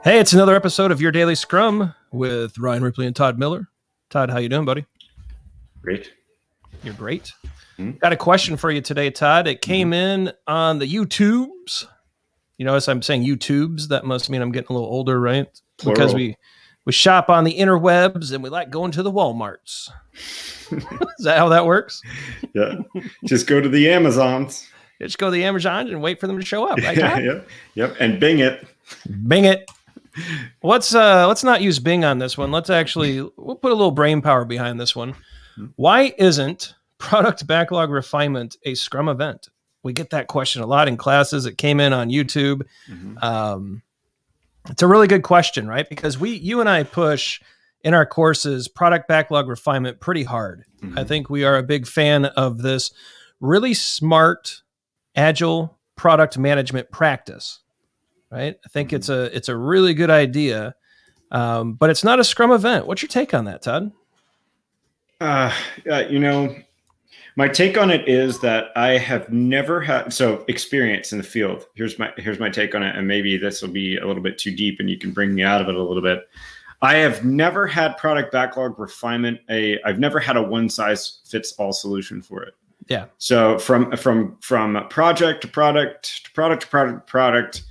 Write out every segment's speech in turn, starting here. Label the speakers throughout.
Speaker 1: Hey, it's another episode of Your Daily Scrum with Ryan Ripley and Todd Miller. Todd, how you doing, buddy?
Speaker 2: Great.
Speaker 1: You're great. Got a question for you today, Todd. It came in on the YouTubes. You notice I'm saying YouTubes. That must mean I'm getting a little older, right?
Speaker 2: Plural.
Speaker 1: Because we shop on the interwebs and we like going to the Walmarts. Is that how that works?
Speaker 2: Yeah. Just go to the Amazons.
Speaker 1: Just go to the Amazon and wait for them to show up. Right,
Speaker 2: Yep. And Bing it.
Speaker 1: Bing it. Let's not use Bing on this one. We'll put a little brain power behind this one. Why isn't Product Backlog Refinement a Scrum event? We get that question a lot in classes. It came in on YouTube. It's a really good question, right? Because you and I push in our courses Product Backlog Refinement pretty hard. I think we are a big fan of this really smart, agile product management practice. Right? I think it's a really good idea, but it's not a Scrum event. What's your take on that, Todd?
Speaker 2: My take on it is that I have never had experience in the field. Here's my take on it, and maybe this will be a little bit too deep, and you can bring me out of it a little bit. I have never had product backlog refinement. I've never had a one size fits all solution for it.
Speaker 1: Yeah.
Speaker 2: So from project to product to product to product.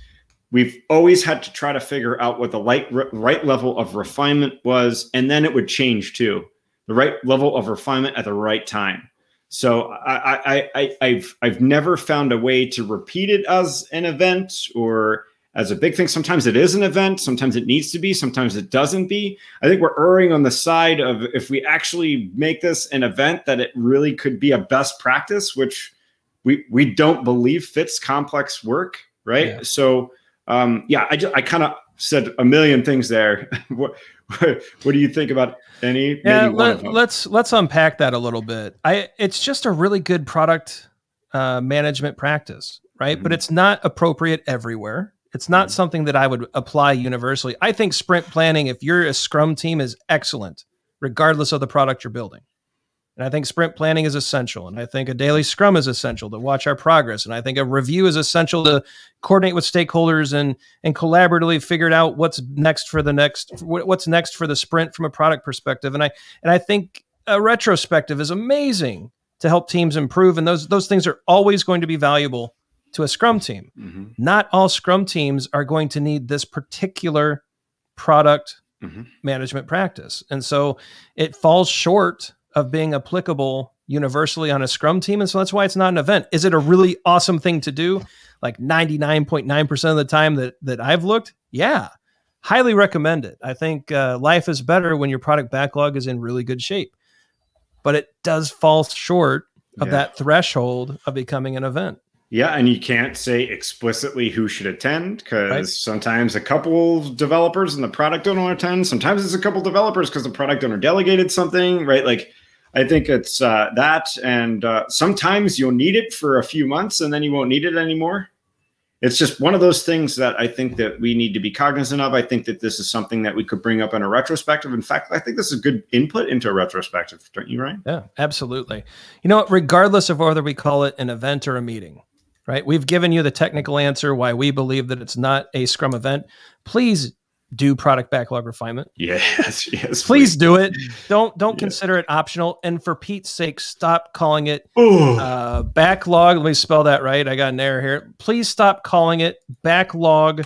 Speaker 2: We've always had to try to figure out what the right level of refinement was, and then it would change too. The right level of refinement at the right time. So I've never found a way to repeat it as an event or as a big thing. Sometimes it is an event, sometimes it needs to be, sometimes it doesn't be. I think we're erring on the side of if we actually make this an event that it really could be a best practice, which we don't believe fits complex work, right?
Speaker 1: Yeah.
Speaker 2: So I kind of said a million things there. What do you think about any?
Speaker 1: Yeah,
Speaker 2: maybe one of them?
Speaker 1: let's unpack that a little bit. It's just a really good product management practice, right? But it's not appropriate everywhere. It's not something that I would apply universally. I think sprint planning, if you're a Scrum team, is excellent, regardless of the product you're building. And I think sprint planning is essential. And I think a daily Scrum is essential to watch our progress. And I think a review is essential to coordinate with stakeholders and collaboratively figure out what's next for the sprint from a product perspective. And I think a retrospective is amazing to help teams improve. And those things are always going to be valuable to a Scrum team. Not all Scrum teams are going to need this particular product management practice. And so it falls short of being applicable universally on a Scrum team. And so that's why it's not an event. Is it a really awesome thing to do? Like 99.9% of the time that I've looked? Yeah. Highly recommend it. I think life is better when your product backlog is in really good shape. But it does fall short of that threshold of becoming an event.
Speaker 2: Yeah, and you can't say explicitly who should attend because sometimes a couple developers and the product owner attend. Sometimes it's a couple developers because the product owner delegated something, right? Like, I think it's that, and sometimes you'll need it for a few months and then you won't need it anymore. It's just one of those things that I think that we need to be cognizant of. I think that this is something that we could bring up in a retrospective. In fact, I think this is good input into a retrospective, don't you, Ryan?
Speaker 1: Yeah, absolutely. You know what, regardless of whether we call it an event or a meeting, right? We've given you the technical answer why we believe that it's not a Scrum event. Please do product backlog refinement.
Speaker 2: Yes.
Speaker 1: Please do it. Don't consider it optional. And for Pete's sake, stop calling it backlog. Let me spell that right. I got an error here. Please stop calling it backlog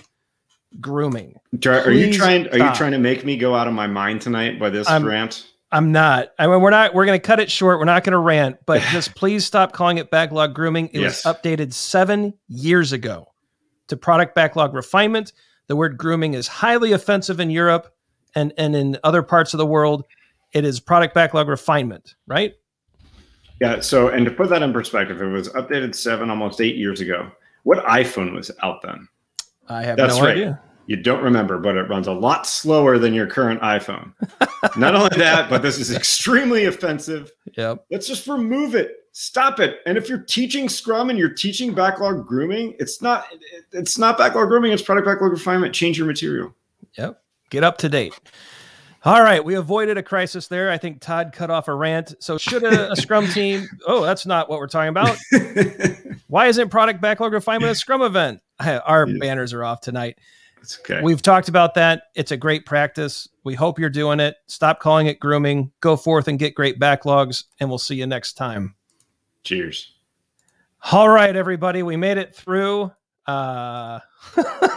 Speaker 1: grooming.
Speaker 2: Are you trying to make me go out of my mind tonight by this rant?
Speaker 1: I'm not. I mean, we're going to cut it short. We're not going to rant, but just please stop calling it backlog grooming. It was updated 7 years ago to product backlog refinement. The word grooming is highly offensive in Europe and in other parts of the world. It is product backlog refinement, right?
Speaker 2: Yeah. So, and to put that in perspective, it was updated almost 8 years ago. What iPhone was out then?
Speaker 1: I have no idea.
Speaker 2: You don't remember, but it runs a lot slower than your current iPhone. Not only that, but this is extremely offensive.
Speaker 1: Yep.
Speaker 2: Let's just remove it. Stop it. And if you're teaching Scrum and you're teaching backlog grooming, it's not backlog grooming, it's product backlog refinement. Change your material.
Speaker 1: Yep. Get up to date. All right. We avoided a crisis there. I think Todd cut off a rant. So should a Scrum team, that's not what we're talking about. Why isn't product backlog refinement a Scrum event? Our banners are off tonight.
Speaker 2: It's okay.
Speaker 1: We've talked about that. It's a great practice. We hope you're doing it. Stop calling it grooming. Go forth and get great backlogs, and we'll see you next time.
Speaker 2: Cheers.
Speaker 1: All right, everybody. We made it through a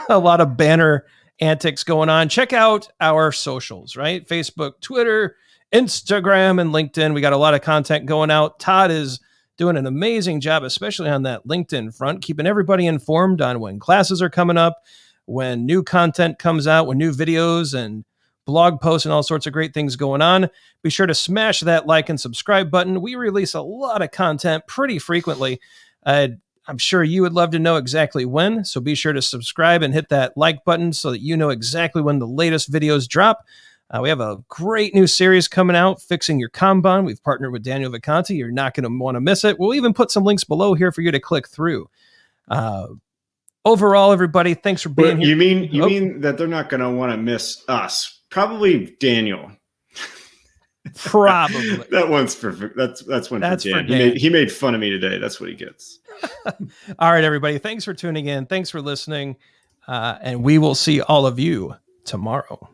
Speaker 1: lot of banner antics going on. Check out our socials, right? Facebook, Twitter, Instagram, and LinkedIn. We got a lot of content going out. Todd is doing an amazing job, especially on that LinkedIn front, keeping everybody informed on when classes are coming up, when new content comes out, when new videos and blog posts and all sorts of great things going on. Be sure to smash that like and subscribe button. We release a lot of content pretty frequently. I'm sure you would love to know exactly when, so be sure to subscribe and hit that like button so that you know exactly when the latest videos drop. We have a great new series coming out, Fixing Your Kanban. We've partnered with Daniel Vicanti. You're not going to want to miss it. We'll even put some links below here for you to click through. Overall, everybody, thanks for being here.
Speaker 2: You mean that they're not going to want to miss us? Probably Daniel.
Speaker 1: Probably.
Speaker 2: That one's for that's one for Dan. He made fun of me today. That's what he gets.
Speaker 1: All right, everybody. Thanks for tuning in. Thanks for listening. And we will see all of you tomorrow.